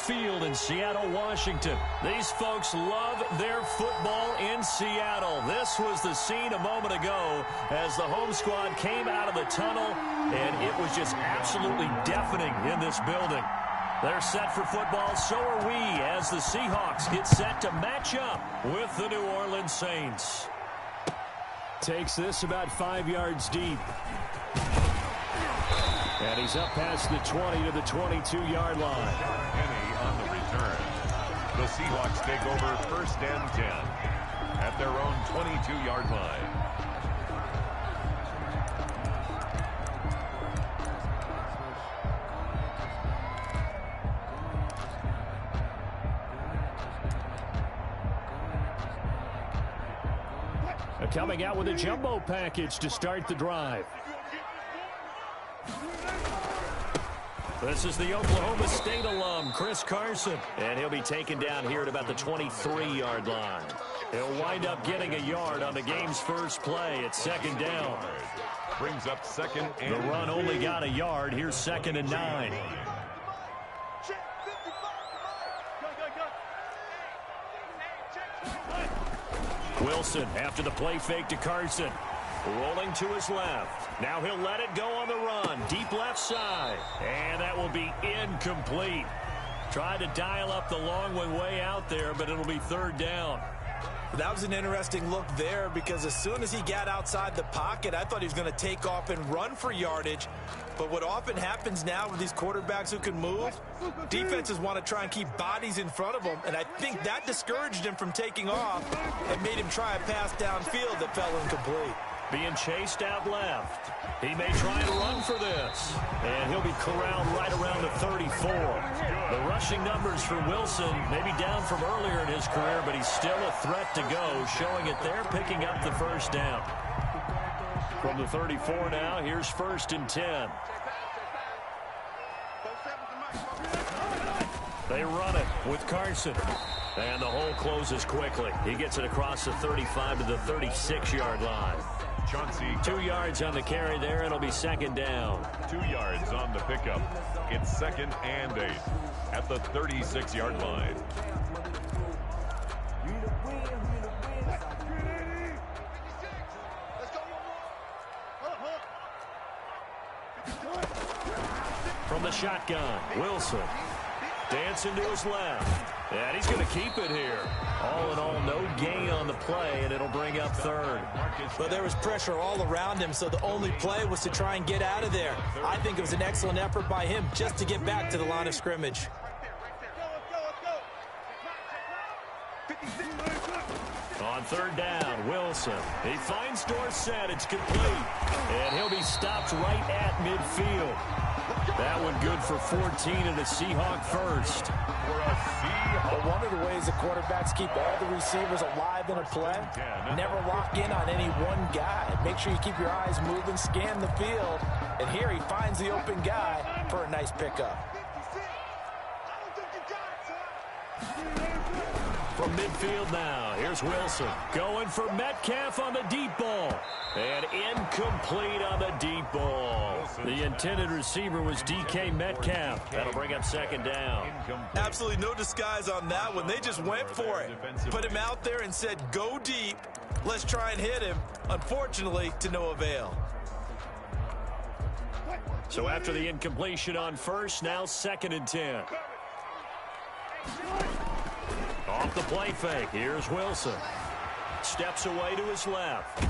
Field in Seattle, Washington. These folks love their football in Seattle. This was the scene a moment ago as the home squad came out of the tunnel, and it was just absolutely deafening in this building. They're set for football, so are we, as the Seahawks get set to match up with the New Orleans Saints. Takes this about 5 yards deep. And he's up past the 20 to the 22-yard line. Penny on the return. The Seahawks take over 1st and 10 at their own 22-yard line. Coming out with a jumbo package to start the drive. This is the Oklahoma State alum, Chris Carson. And he'll be taken down here at about the 23-yard line. He'll wind up getting a yard on the game's first play at 2nd down. Brings up 2nd and the run only got a yard. Here's 2nd and 9. Wilson after the play fake to Carson. Rolling to his left. Now he'll let it go on the run. Deep left side. And that will be incomplete. Tried to dial up the long one way out there, but it'll be 3rd down. That was an interesting look there because as soon as he got outside the pocket, I thought he was going to take off and run for yardage. But what often happens now with these quarterbacks who can move, defenses want to try and keep bodies in front of them, and I think that discouraged him from taking off and made him try a pass downfield that fell incomplete. Being chased out left. He may try and run for this. And he'll be corralled right around the 34. The rushing numbers for Wilson may be down from earlier in his career, but he's still a threat to go, showing it there, picking up the 1st down. From the 34 now, here's 1st and 10. They run it with Carson. And the hole closes quickly. He gets it across the 35 to the 36-yard line. Chauncey. 2 yards on the carry there. It'll be 2nd down. 2 yards on the pickup. It's 2nd and 8 at the 36-yard line. From the shotgun, Wilson. Dancing to his left. And he's going to keep it here. All in all, no gain on the play, and it'll bring up 3rd. But there was pressure all around him, so the only play was to try and get out of there. I think it was an excellent effort by him just to get back to the line of scrimmage. On 3rd down, Wilson. He finds Dorsett. It's complete. And he'll be stopped right at midfield. That one good for 14 and a Seahawk first. But one of the ways the quarterbacks keep all the receivers alive in a play, never lock in on any one guy. Make sure you keep your eyes moving, scan the field. And here he finds the open guy for a nice pickup. From midfield now, here's Wilson. Going for Metcalf on the deep ball. And incomplete on the deep ball. The intended receiver was DK Metcalf. That'll bring up 2nd down. Absolutely no disguise on that one. They just went for it. Put him out there and said, go deep. Let's try and hit him. Unfortunately, to no avail. So after the incompletion on 1st, now 2nd and 10. Off the play fake, here's Wilson. Steps away to his left.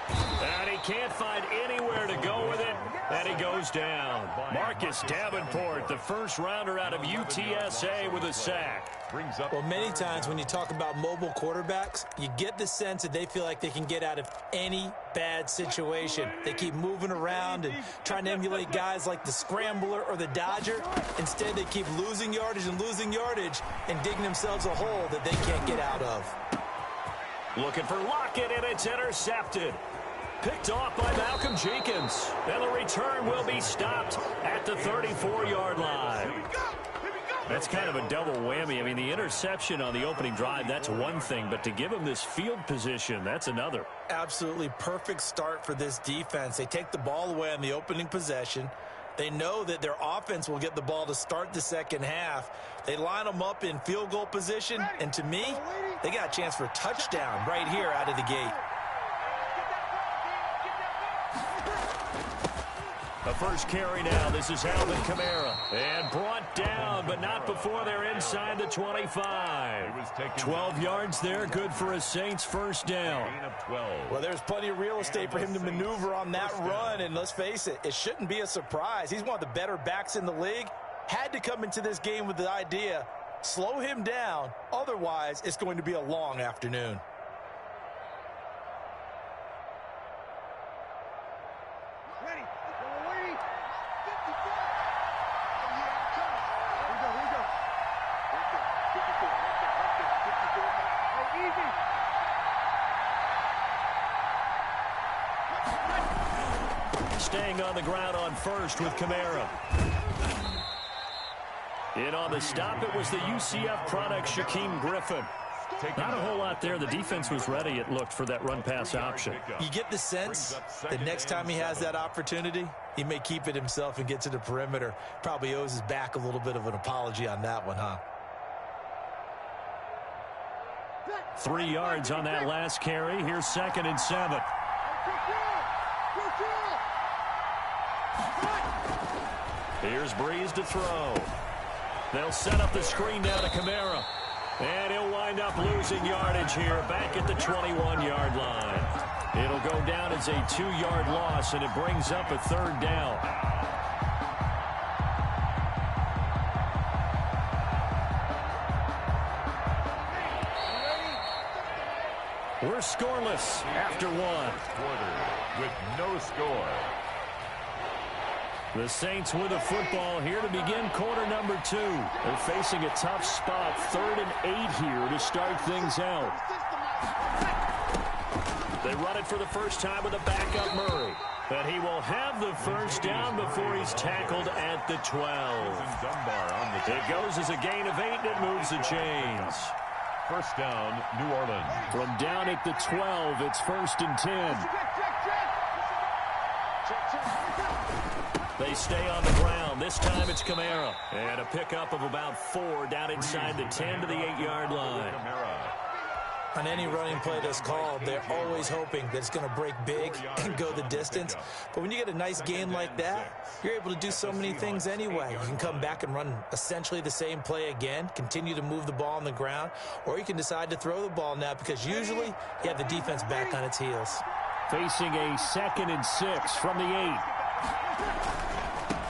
And he can't find anywhere to go with it, and he goes down. Marcus Davenport, the first rounder out of UTSA with a sack. Well, many times when you talk about mobile quarterbacks, you get the sense that they feel like they can get out of any bad situation. They keep moving around and trying to emulate guys like the Scrambler or the Dodger. Instead, they keep losing yardage and digging themselves a hole that they can't get out of. Looking for Lockett, and it's intercepted. Picked off by Malcolm Jenkins. And the return will be stopped at the 34-yard line. That's kind of a double whammy. I mean, the interception on the opening drive, that's one thing. But to give him this field position, that's another. Absolutely perfect start for this defense. They take the ball away on the opening possession. They know that their offense will get the ball to start the second half. They line them up in field goal position, and to me, they got a chance for a touchdown right here out of the gate. The first carry now. This is Alvin Kamara. And brought down, but not before they're inside the 25. 12 yards there. Good for a Saints first down. Well, there's plenty of real estate for him to maneuver on that run. And let's face it, it shouldn't be a surprise. He's one of the better backs in the league. Had to come into this game with the idea, slow him down. Otherwise, it's going to be a long afternoon. Staying on the ground on first with Kamara. In on the stop, it was the UCF product, Shaquem Griffin. Not a whole lot there. The defense was ready, it looked, for that run-pass option. You get the sense that next time he has that opportunity, he may keep it himself and get to the perimeter. Probably owes his back a little bit of an apology on that one, huh? 3 yards on that last carry. Here's 2nd and 7. Here's Breeze to throw. They'll set up the screen down to Kamara. And he'll wind up losing yardage here back at the 21-yard line. It'll go down as a 2-yard loss, and it brings up a 3rd down. We're scoreless after one. Quarter with no score. The Saints with a football here to begin quarter number 2. They're facing a tough spot, 3rd and 8 here to start things out. They run it for the first time with a backup Murray. But he will have the first down before he's tackled at the 12. It goes as a gain of 8, and it moves the chains. First down, New Orleans. From down at the 12, it's 1st and 10. They stay on the ground. This time it's Kamara. And a pickup of about 4 down inside the 10 to the 8-yard line. On any running play that's called, they're always hoping that it's going to break big and go the distance. But when you get a nice gain like that, you're able to do so many things anyway. You can come back and run essentially the same play again, continue to move the ball on the ground, or you can decide to throw the ball now because usually you have the defense back on its heels. Facing a 2nd and 6 from the 8.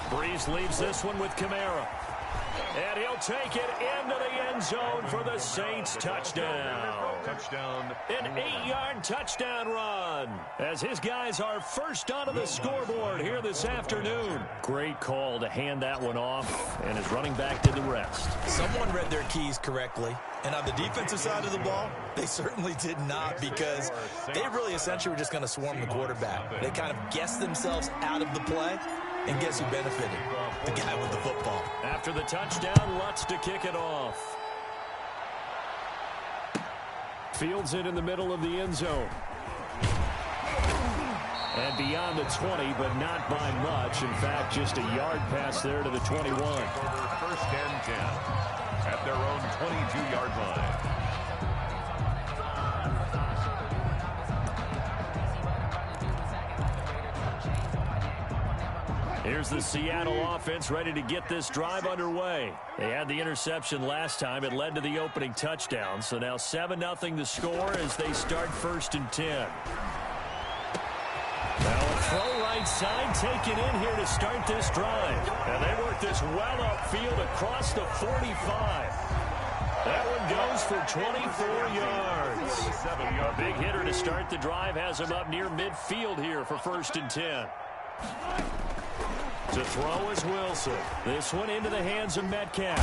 Breeze leaves this one with Kamara. And he'll take it into the end zone for the Saints touchdown. An 8-yard touchdown run as his guys are first onto the scoreboard here this afternoon. Great call to hand that one off, and his running back did the rest. Someone read their keys correctly, and on the defensive side of the ball, they certainly did not, because they really essentially were just going to swarm the quarterback. They kind of guessed themselves out of the play, and guess who benefited? The guy with the football. After the touchdown, Lutz to kick it off. Fields it in the middle of the end zone. And beyond the 20, but not by much. In fact, just a yard pass there to the 21. First and 10 at their own 22-yard line. Here's the Seattle offense ready to get this drive underway. They had the interception last time. It led to the opening touchdown. So now 7-0 the score as they start 1st and 10. Now a throw right side taken in here to start this drive. And they work this well upfield across the 45. That one goes for 24 yards. A big hitter to start the drive has him up near midfield here for 1st and 10. To throw is Wilson. This one into the hands of Metcalf.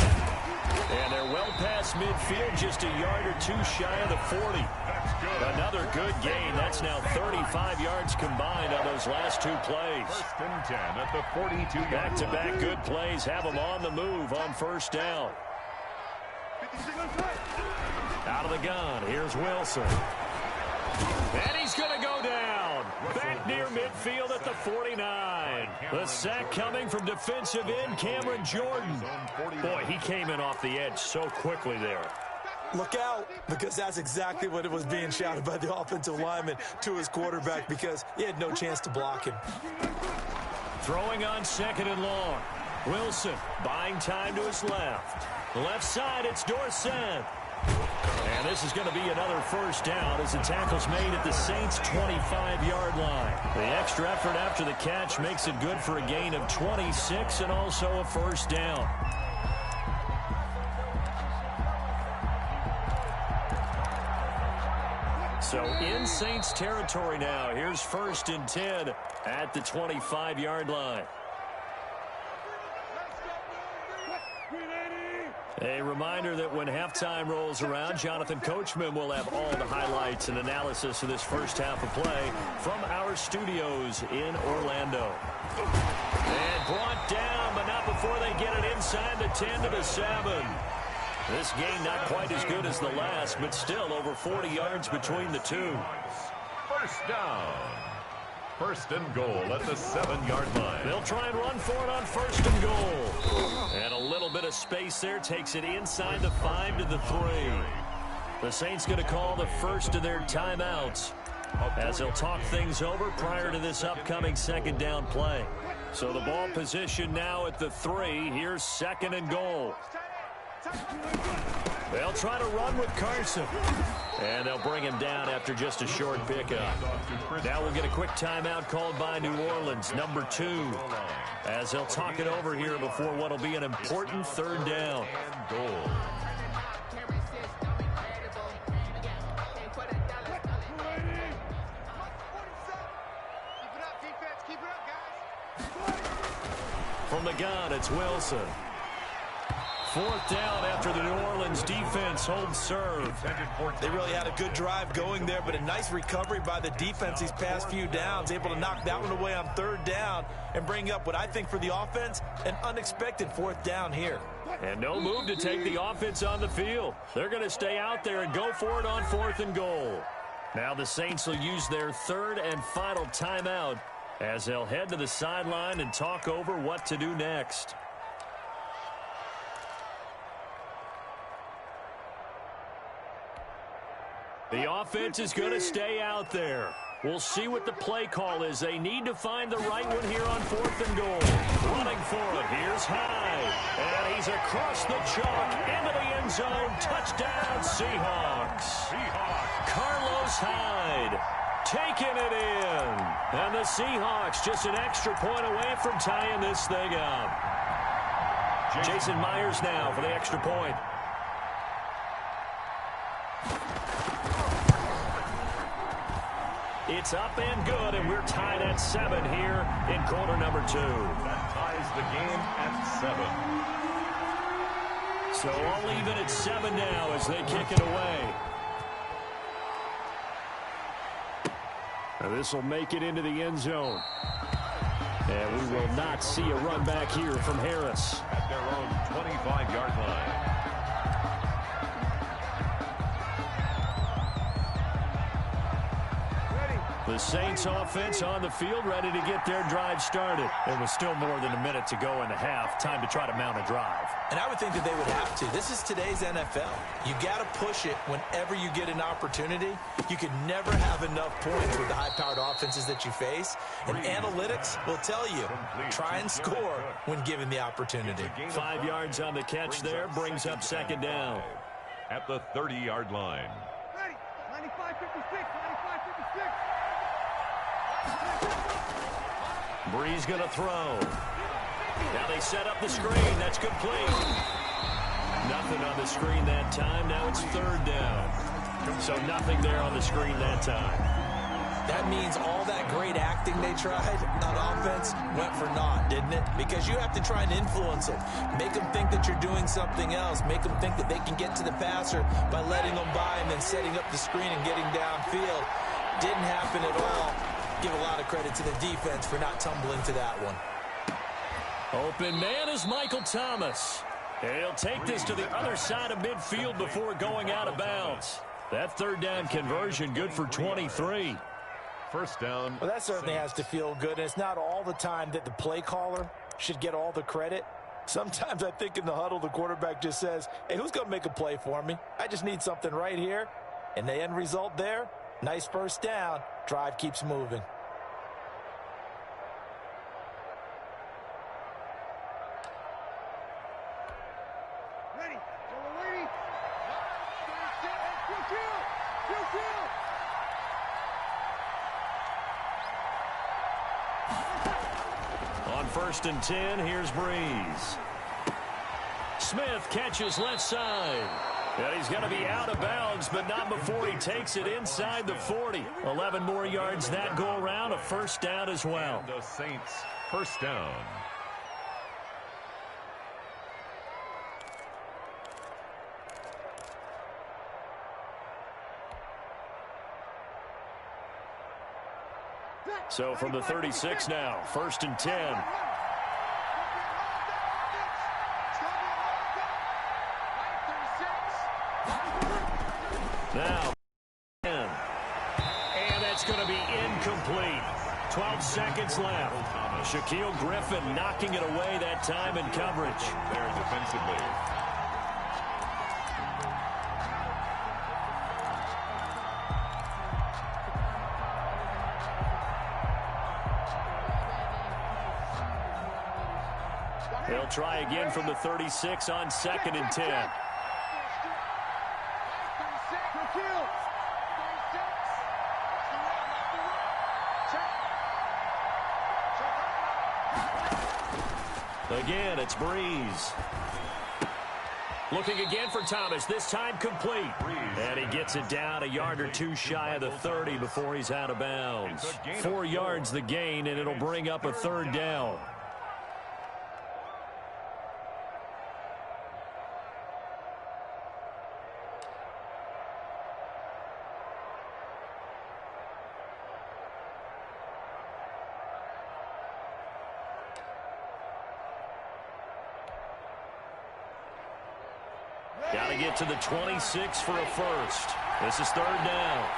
And they're well past midfield, just a yard or 2 shy of the 40. Another good gain. That's now 35 yards combined on those last 2 plays. 1st and 10 at the 42-yard line. Back-to-back good plays have them on the move on 1st down. Out of the gun, here's Wilson. And he's going to go down. Back near midfield at the 49. The sack coming from defensive end Cameron Jordan. Boy, he came in off the edge so quickly there. Look out, because that's exactly what it was being shouted by the offensive lineman to his quarterback, because he had no chance to block him. Throwing on 2nd and long. Wilson buying time to his left. Left side, it's Dorsett. And this is going to be another first down as the tackle's made at the Saints' 25-yard line. The extra effort after the catch makes it good for a gain of 26 and also a first down. So in Saints territory now. Here's 1st and 10 at the 25-yard line. A reminder that when halftime rolls around, Jonathan Coachman will have all the highlights and analysis of this first half of play from our studios in Orlando. And brought down, but not before they get it inside the 10 to the 7. This game not quite as good as the last, but still over 40 yards between the two. First down. 1st and goal at the 7-yard line. They'll try and run for it on 1st and goal. And a little bit of space there takes it inside the 5 to the 3. The Saints going to call the first of their timeouts as they'll talk things over prior to this upcoming 2nd down play. So the ball position now at the 3. Here's 2nd and goal. They'll try to run with Carson. And they'll bring him down after just a short pickup. Now we'll get a quick timeout called by New Orleans, number 2. As they'll talk it over here before what will be an important 3rd down. From the gun, it's Wilson. 4th down after the New Orleans defense holds serve. They really had a good drive going there, but a nice recovery by the defense these past few downs, able to knock that one away on 3rd down and bring up what I think for the offense, an unexpected 4th down here. And no move to take the offense on the field. They're going to stay out there and go for it on 4th and goal. Now the Saints will use their 3rd and final timeout as they'll head to the sideline and talk over what to do next. The offense is going to stay out there. We'll see what the play call is. They need to find the right one here on 4th and goal. Running for it. Here's Hyde. And he's across the chalk into the end zone. Touchdown, Seahawks. Carlos Hyde taking it in. And the Seahawks just an extra point away from tying this thing up. Jason Myers now for the extra point. It's up and good, and we're tied at 7 here in quarter number 2. That ties the game at 7. So all even at 7 now as they kick it away. This will make it into the end zone. And we will not see a run back here from Harris. At their own 25-yard line. The Saints offense on the field ready to get their drive started. There was still more than a minute to go in the half. Time to try to mount a drive. And I would think that they would have to. This is today's NFL. You got to push it whenever you get an opportunity. You can never have enough points with the high-powered offenses that you face. And analytics will tell you, try and score when given the opportunity. 5 yards on the catch there brings up 2nd down. At the 30-yard line. Ready. 95-56. Breeze going to throw. Now they set up the screen. That's complete. Nothing on the screen that time. Now it's 3rd down. So nothing there on the screen that time. That means all that great acting they tried on offense went for naught, didn't it? Because you have to try and influence them. Make them think that you're doing something else. Make them think that they can get to the passer by letting them by and then setting up the screen and getting downfield. Didn't happen at all. Give a lot of credit to the defense for not tumbling to that one. Open man is Michael Thomas. He'll take this to the other side of midfield before going out of bounds. That 3rd down conversion good for 23. first down. Well, that certainly has to feel good. And it's not all the time that the play caller should get all the credit. Sometimes I think in the huddle, the quarterback just says, hey, who's going to make a play for me? I just need something right here. And the end result there, nice first down. Drive keeps moving. Ready. Ready. Kill. On 1st and 10, here's Breeze. Smith catches left side. And he's going to be out of bounds, but not before he takes it inside the 40. 11 more yards that go around, a first down as well. And the Saints first down. So from the 36 now, 1st and 10. Now, and that's going to be incomplete. 12 seconds left. Shaquille Griffin knocking it away that time in coverage. There defensively. They'll try again from the 36 on 2nd and 10. Again, it's Breeze. Looking again for Thomas, this time complete. And he gets it down a yard or two shy of the 30 before he's out of bounds. 4 yards the gain, and it'll bring up a 3rd down. Got to get to the 26 for a first. This is 3rd down.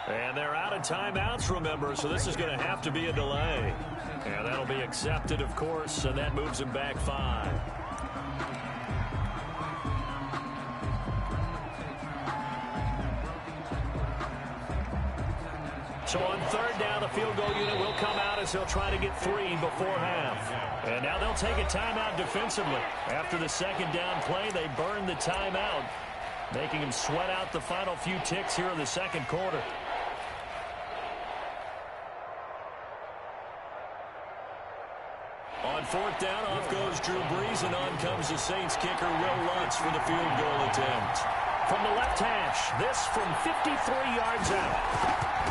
And they're out of timeouts, remember, so this is going to have to be a delay. And that'll be accepted, of course, and that moves them back 5. So on 3rd down, the field goal unit will come out as they'll try to get 3 before half. And now they'll take a timeout defensively. After the 2nd down play, they burn the timeout, making them sweat out the final few ticks here in the 2nd quarter. On 4th down, off goes Drew Brees, and on comes the Saints kicker, Will Lutz, for the field goal attempt. From the left hash, this from 53 yards out.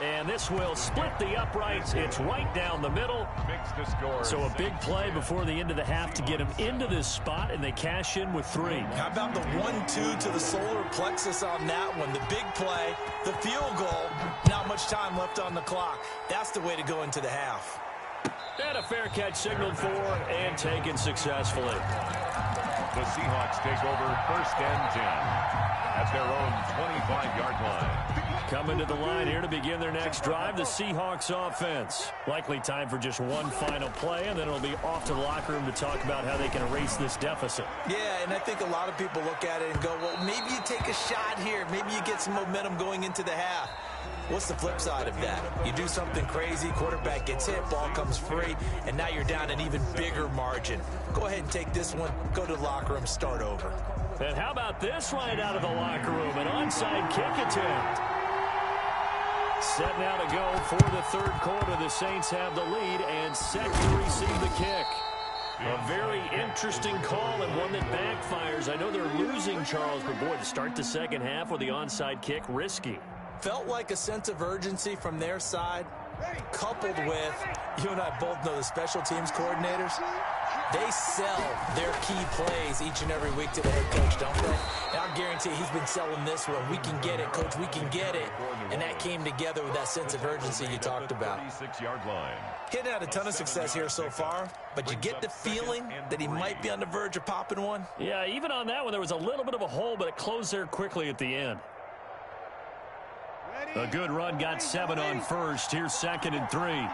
And this will split the uprights. It's right down the middle. So a big play before the end of the half to get him into this spot, and they cash in with 3. How about the 1-2 to the solar plexus on that one? The big play, the field goal, not much time left on the clock. That's the way to go into the half. And a fair catch signaled for and taken successfully. The Seahawks take over 1st and 10 at their own 25-yard line. Coming to the line here to begin their next drive, the Seahawks offense. Likely time for just one final play, and then it'll be off to the locker room to talk about how they can erase this deficit. Yeah, and I think a lot of people look at it and go, well, maybe you take a shot here. Maybe you get some momentum going into the half. What's the flip side of that? You do something crazy, quarterback gets hit, ball comes free, and now you're down an even bigger margin. Go ahead and take this one, go to the locker room, start over. And how about this right out of the locker room? An onside kick attempt. Set now to go for the 3rd quarter. The Saints have the lead and set to receive the kick. A very interesting call and one that backfires. I know they're losing, Charles, but boy, to start the 2nd half with the onside kick, risky. Felt like a sense of urgency from their side, coupled with, you and I both know the special teams coordinators, They sell their key plays each and every week to the head coach, don't they? And I guarantee he's been selling this one. We can get it, coach. We can get it. And that came together with that sense of urgency you talked about. 36-yard line. He hadn't had a ton of success here so far, but you get the feeling that he might be on the verge of popping one. Yeah, even on that one, there was a little bit of a hole, but it closed there quickly at the end. A good run got 7 on first. Here's 2nd and 3.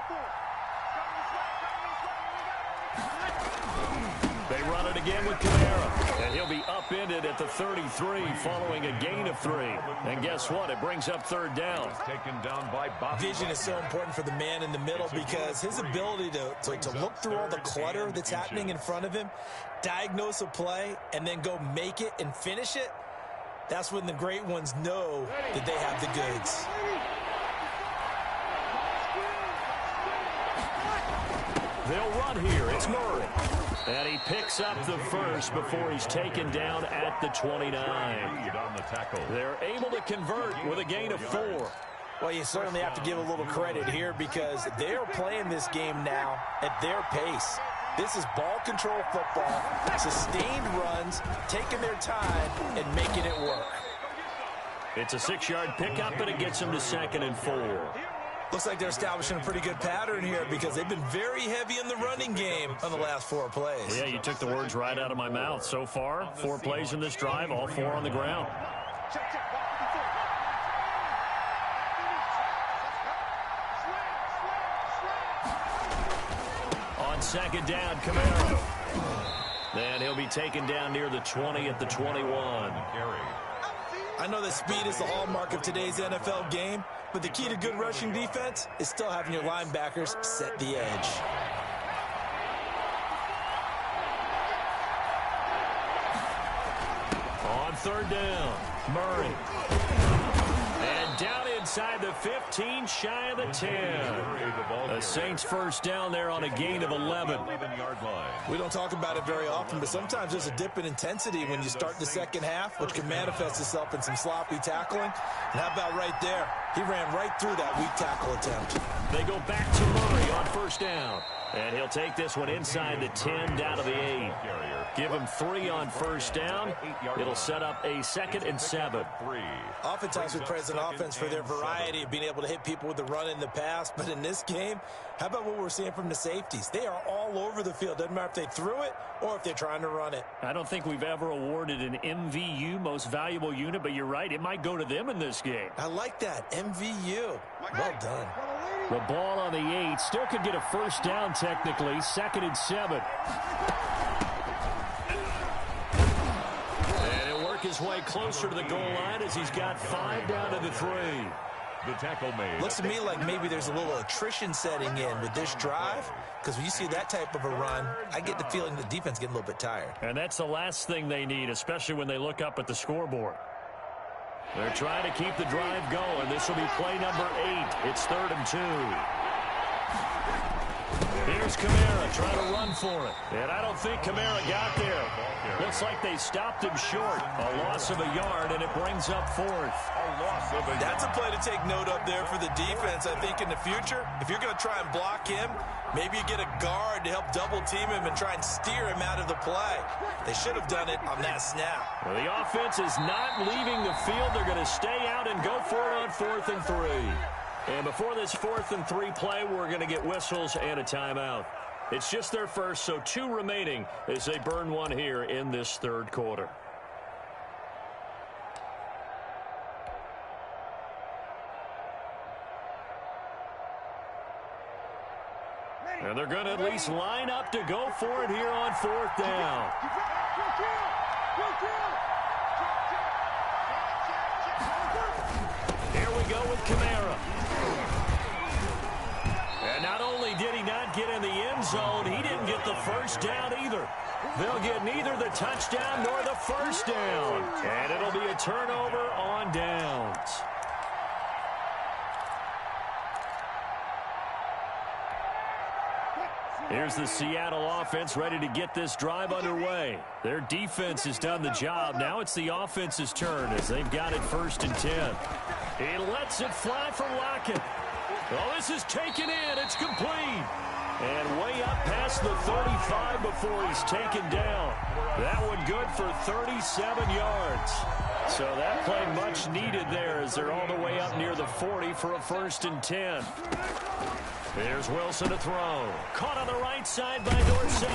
They run it again with Kamara, and he'll be upended at the 33 following a gain of 3. And guess what? It brings up 3rd down. Taken down by Bobby. Vision is so important for the man in the middle because his ability to look through all the clutter that's happening in front of him, diagnose a play, and then go make it and finish it, that's when the great ones know that they have the goods. They'll run here. It's Murray. And he picks up the first before he's taken down at the 29. They're able to convert with a gain of 4. Well, you certainly have to give a little credit here because they're playing this game now at their pace. This is ball control football, sustained runs, taking their time, and making it work. It's a 6-yard pickup, and it gets them to 2nd and 4. Looks like they're establishing a pretty good pattern here because they've been very heavy in the running game on the last 4 plays. Yeah, you took the words right out of my mouth. So far, 4 plays in this drive, all 4 on the ground. On 2nd down, Kamara. And he'll be taken down near the 20 at the 21. I know that speed is the hallmark of today's NFL game, but the key to good rushing defense is still having your linebackers set the edge. On 3rd down, Murray. And down inside the 15, shy of the 10. The Saints first down there on a gain of 11. We don't talk about it very often, but sometimes there's a dip in intensity when you start the second half, which can manifest itself in some sloppy tackling. And how about right there? He ran right through that weak tackle attempt. They go back to Murray on 1st down. And he'll take this one inside the 10 down to the 8. Give him 3 on 1st down. It'll set up a 2nd and 7. Oftentimes we praise an offense for their variety of being able to hit people with the run in the pass. But in this game, how about what we're seeing from the safeties? They are all over the field. Doesn't matter if they threw it or if they're trying to run it. I don't think we've ever awarded an MVU, most valuable unit, but you're right. It might go to them in this game. I like that. MVU. Well done. The ball on the 8. Still could get a 1st down technically. 2nd and 7. And he'll work his way closer to the goal line as he's got 5 down to the 3. The tackle made. Looks to me like maybe there's a little attrition setting in with this drive, because when you see that type of a run, I get the feeling the defense getting a little bit tired. And that's the last thing they need, especially when they look up at the scoreboard. They're trying to keep the drive going. This will be play number 8. It's 3rd and 2. Here's Kamara trying to run for it. And I don't think Kamara got there. Looks like they stopped him short. A loss of a yard, and it brings up 4th. That's a play to take note of there for the defense. I think in the future, if you're going to try and block him, maybe you get a guard to help double team him and try and steer him out of the play. They should have done it on that snap. Well, the offense is not leaving the field. They're going to stay out and go for it on 4th and 3. And before this 4th and 3 play, we're going to get whistles and a timeout. It's just their first, so 2 remaining as they burn 1 here in this 3rd quarter. And they're going to at least line up to go for it here on 4th down. Here we go with Kamara. And not only did he not get in the end zone, he didn't get the 1st down either. They'll get neither the touchdown nor the 1st down. And it'll be a turnover on downs. Here's the Seattle offense ready to get this drive underway. Their defense has done the job. Now it's the offense's turn as they've got it 1st and 10. He lets it fly from Lockett. Oh, this is taken in. It's complete. And way up past the 35 before he's taken down. That one good for 37 yards. So that play much needed there as they're all the way up near the 40 for a 1st and 10. Here's Wilson to throw. Caught on the right side by Dorsett.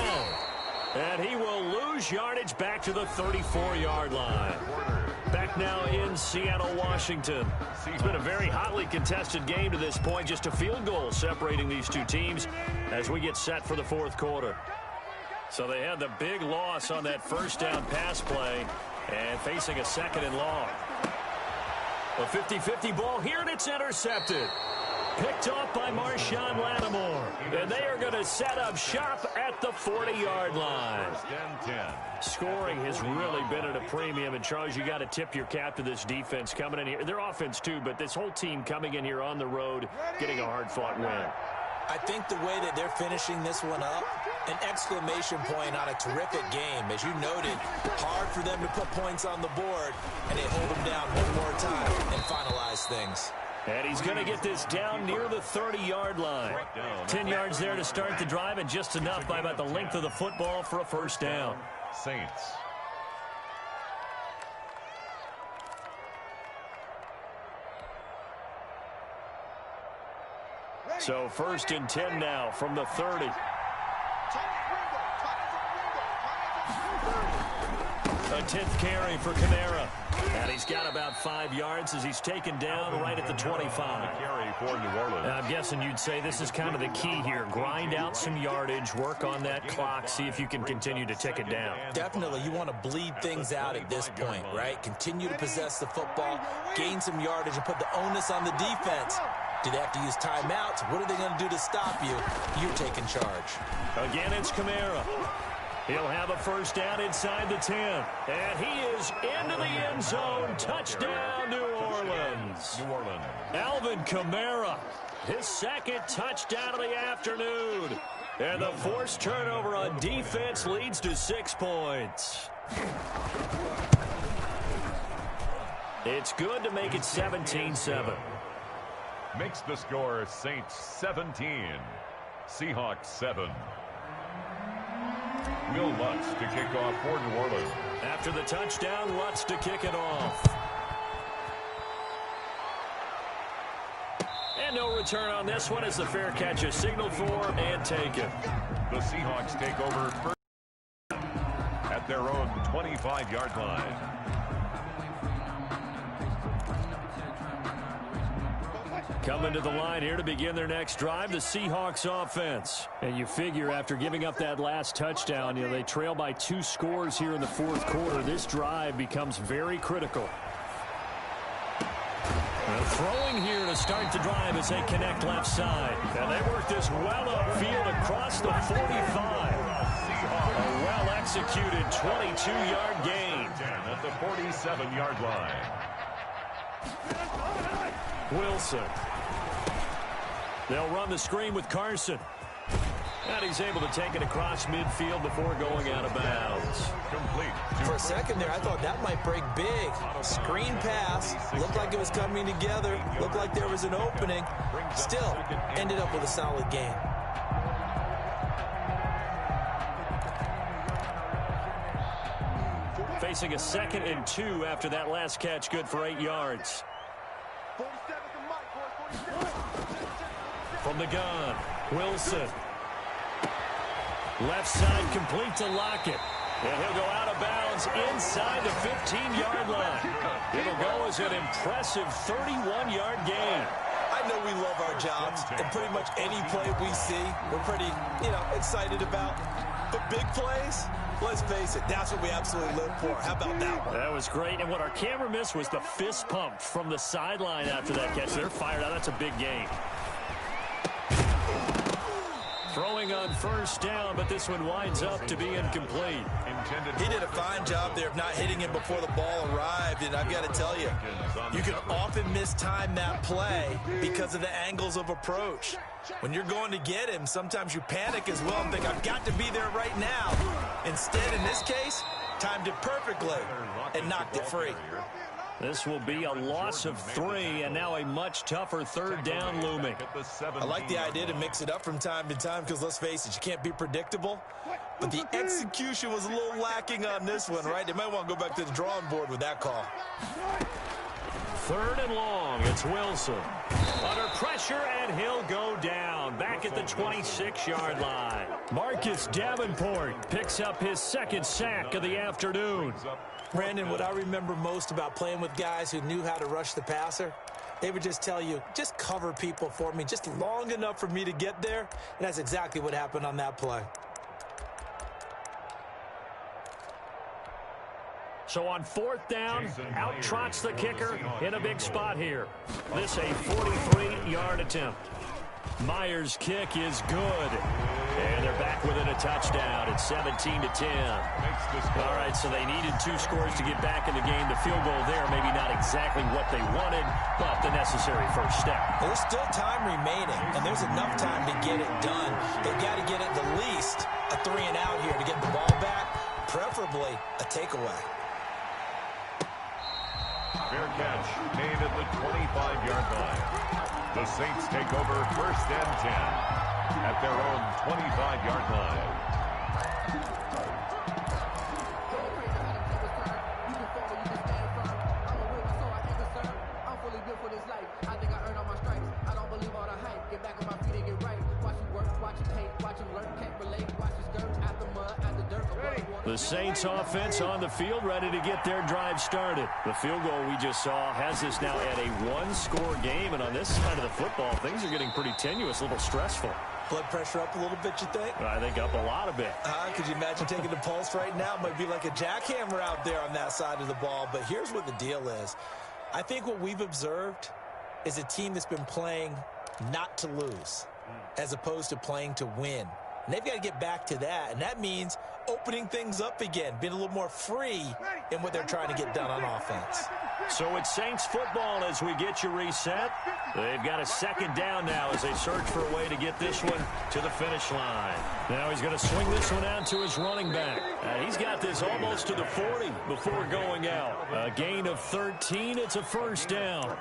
And he will lose yardage back to the 34-yard line. Back now in Seattle, Washington. It's been a very hotly contested game to this point. Just a field goal separating these two teams as we get set for the 4th quarter. So they had the big loss on that 1st down pass play and facing a 2nd and long. A 50-50 ball here, and it's intercepted. Picked off by Marshawn Lattimore. And they are going to set up shop at the 40-yard line. Scoring has really been at a premium. And, Charles, you got to tip your cap to this defense coming in here. Their offense, too, but this whole team coming in here on the road, getting a hard-fought win. I think the way that they're finishing this one up, an exclamation point on a terrific game. As you noted, hard for them to put points on the board, and they hold them down one more time and finalize things. And he's going to get this down near the 30-yard line. 10 yards there to start the drive, and just enough by about the length of the football for a 1st down. Saints. So 1st and 10 now from the 30. A 10th carry for Kamara. And he's got about 5 yards as he's taken down right at the 25. Carry for New Orleans. I'm guessing you'd say this is kind of the key here. Grind out some yardage, work on that clock, see if you can continue to tick it down. Definitely, you want to bleed things out at this point, right? Continue to possess the football, gain some yardage, and put the onus on the defense. Do they have to use timeouts? What are they going to do to stop you? You're taking charge. Again, it's Kamara. He'll have a 1st down inside the 10. And he is into the end zone. Touchdown, New Orleans. Alvin Kamara, his 2nd touchdown of the afternoon. And the forced turnover on defense leads to 6 points. It's good to make it 17-7. Makes the score Saints 17, Seahawks 7. Will Lutz to kick off for New Orleans. After the touchdown, Lutz to kick it off. And no return on this one as the fair catch is signaled for and taken. The Seahawks take over first at their own 25-yard line. Coming to the line here to begin their next drive, the Seahawks offense. And you figure after giving up that last touchdown, they trail by 2 scores here in the 4th quarter. This drive becomes very critical. And throwing here to start the drive as they connect left side. And they work this well upfield across the 45. A well-executed 22-yard gain. At the 47-yard line. Wilson. They'll run the screen with Carson. And he's able to take it across midfield before going out of bounds. Complete. For a second there, I thought that might break big. Screen pass. Looked like it was coming together. Looked like there was an opening. Still, ended up with a solid game. Facing a 2nd and 2 after that last catch, good for 8 yards. From the gun, Wilson. Left side complete to Lockett. And he'll go out of bounds inside the 15-yard line. It'll go as an impressive 31-yard gain. I know we love our jobs, and pretty much any play we see, we're pretty, excited about. But big plays, let's face it, that's what we absolutely live for. How about that one? That was great. And what our camera missed was the fist pump from the sideline after that catch. They're fired out. That's a big gain. Throwing on 1st down, but this one winds up to be incomplete. He did a fine job there of not hitting him before the ball arrived, and I've got to tell you, you can often mistime that play because of the angles of approach. When you're going to get him, sometimes you panic as well and think, I've got to be there right now. Instead, in this case, timed it perfectly and knocked it free. This will be a loss of 3, and now a much tougher third down looming. I like the idea to mix it up from time to time because, let's face it, you can't be predictable. But the execution was a little lacking on this one, right? They might want to go back to the drawing board with that call. 3rd and long. It's Wilson. Under pressure, and he'll go down. Back at the 26-yard line. Marcus Davenport picks up his 2nd sack of the afternoon. Brandon, what I remember most about playing with guys who knew how to rush the passer, they would just tell you, just cover people for me, just long enough for me to get there. And that's exactly what happened on that play. So on 4th down, out trots the kicker in a big spot here. This a 43-yard attempt. Myers' kick is good. And they're back within a touchdown. It's 17-10. All right, so they needed 2 scores to get back in the game. The field goal there, maybe not exactly what they wanted, but the necessary first step. There's still time remaining, and there's enough time to get it done. They've got to get at the least a 3-and-out here to get the ball back, preferably a takeaway. Fair catch made at the 25-yard line. The Saints take over 1st and 10 at their own 25-yard line. The Saints offense on the field, ready to get their drive started. The field goal we just saw has us now at a 1-score game, and on this side of the football, things are getting pretty tenuous, a little stressful. Blood pressure up a little bit, you think? I think up a lot of it. Could you imagine taking the pulse right now? It might be like a jackhammer out there on that side of the ball, but here's what the deal is. I think what we've observed is a team that's been playing not to lose as opposed to playing to win. And they've got to get back to that, and that means opening things up again, being a little more free in what they're trying to get done on offense. So it's Saints football as we get you reset. They've got a 2nd down now as they search for a way to get this one to the finish line. Now he's going to swing this one out to his running back. He's got this almost to the 40 before going out. A gain of 13. It's a 1st down.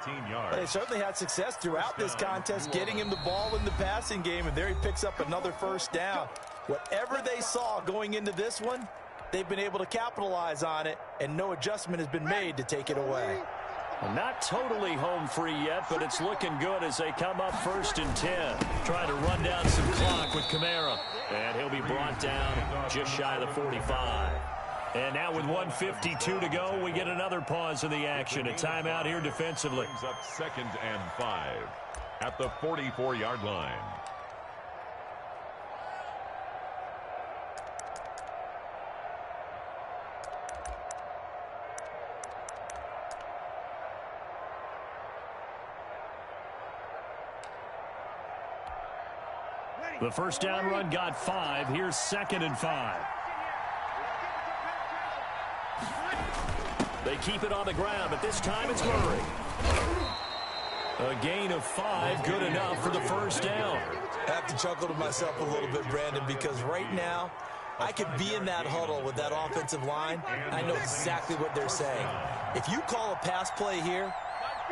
They certainly had success throughout this contest, getting him the ball in the passing game, and there he picks up another 1st down. Whatever they saw going into this one, they've been able to capitalize on it, and no adjustment has been made to take it away. Well, not totally home free yet, but it's looking good as they come up 1st and 10. Trying to run down some clock with Kamara. And he'll be brought down just shy of the 45. And now with 1:52 to go, we get another pause in the action. A timeout here defensively. Brings up 2nd and 5 at the 44-yard line. The 1st down run got 5. Here's 2nd and 5. They keep it on the ground, but this time it's Murray. A gain of 5, good enough for the 1st down. I have to chuckle to myself a little bit, Brandon, because right now I could be in that huddle with that offensive line. I know exactly what they're saying. If you call a pass play here,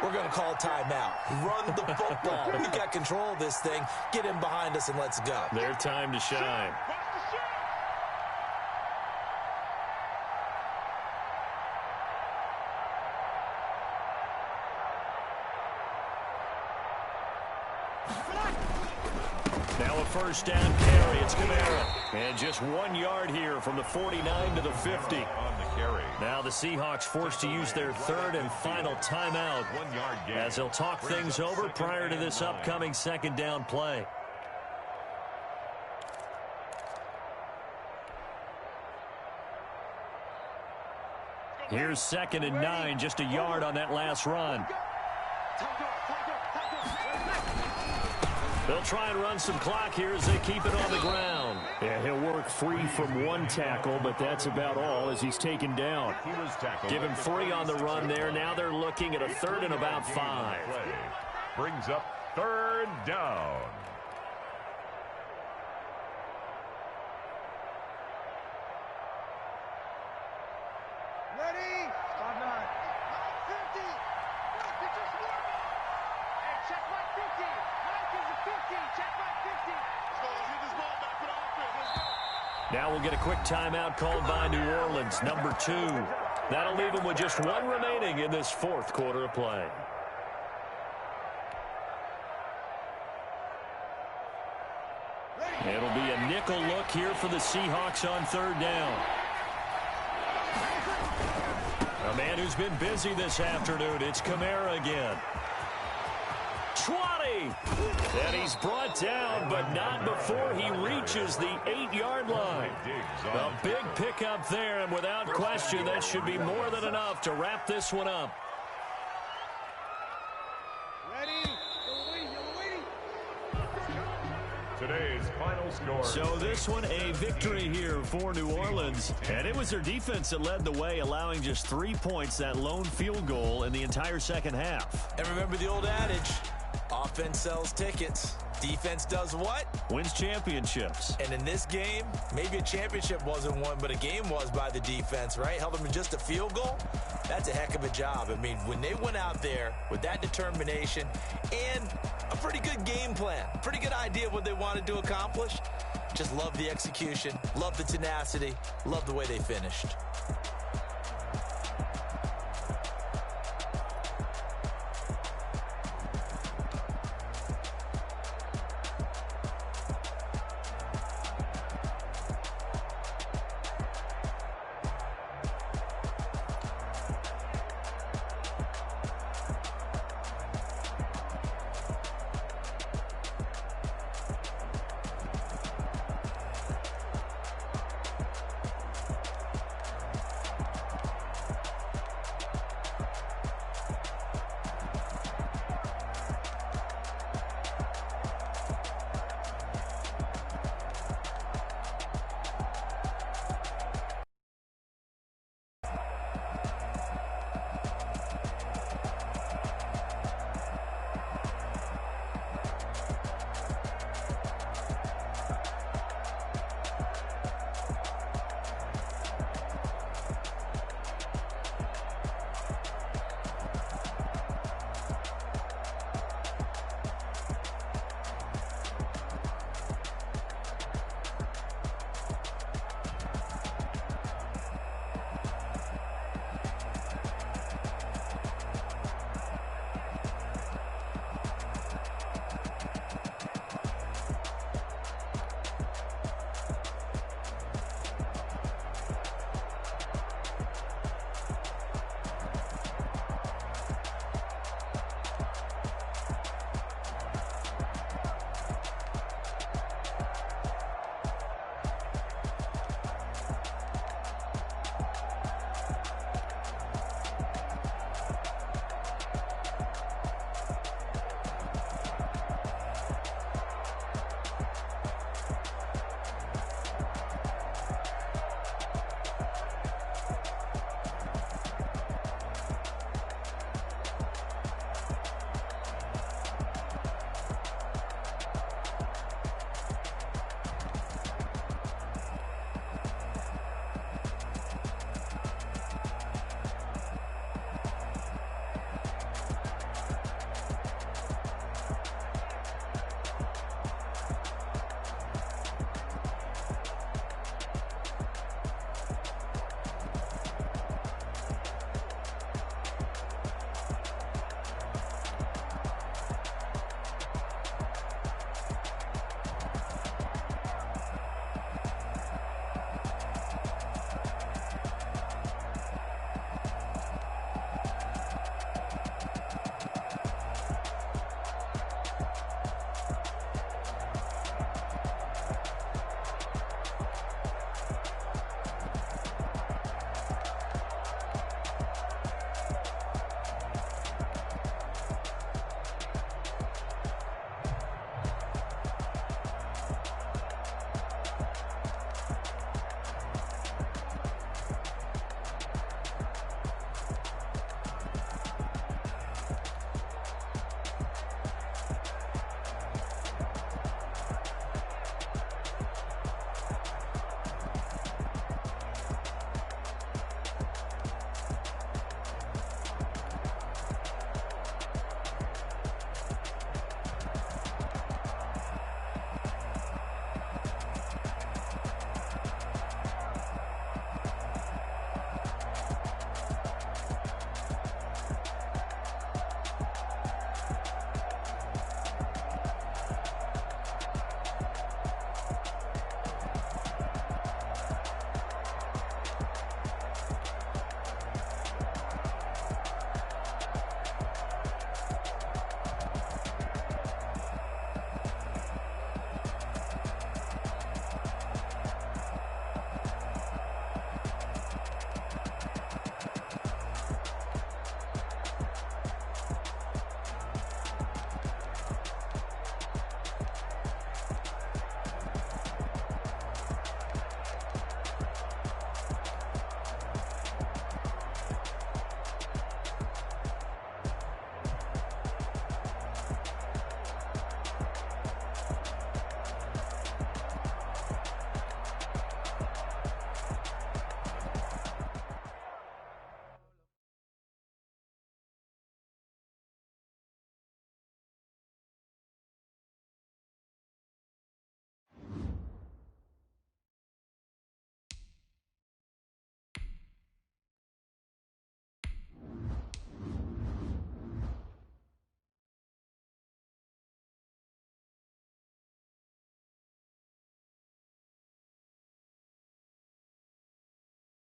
we're going to call a timeout. Run the football. We've got control of this thing. Get in behind us and let's go. Their time to shine. Now a 1st down carry. It's Kamara. And just 1 yard here from the 49 to the 50. On the carry. Now the Seahawks forced to use their 3rd and final timeout 1 yard gain. as they'll talk things over prior to this upcoming 2nd down play. Here's 2nd and 9, just a yard on that last run. They'll try and run some clock here as they keep it on the ground. Yeah, he'll work free from 1 tackle, but that's about all as he's taken down. He was tackled. Give him 3 on the run there. Now they're looking at a 3rd and about 5. Brings up 3rd down. Ready? 5-9. 50. check my 50. Mike is a 50. Check my 50. Let's go. Let's get this ball back for the offense. Let's go. Now we'll get a quick timeout called by New Orleans, number 2. That'll leave them with just 1 remaining in this 4th quarter of play. It'll be a nickel look here for the Seahawks on 3rd down. A man who's been busy this afternoon, it's Kamara again. 20! And he's brought down, but not before he reaches the 8-yard line. A big pickup there, and without question, that should be more than enough to wrap this one up. Today's final score. So this one a victory here for New Orleans. And it was their defense that led the way, allowing just 3 points, that lone field goal in the entire second half. And remember the old adage, offense sells tickets. Defense does what? Wins championships. And in this game, maybe a championship wasn't won, but a game was by the defense, right? Held them in just a field goal. That's a heck of a job. I mean, when they went out there with that determination and a pretty good game plan, pretty good idea of what they wanted to accomplish, just love the execution, love the tenacity, love the way they finished.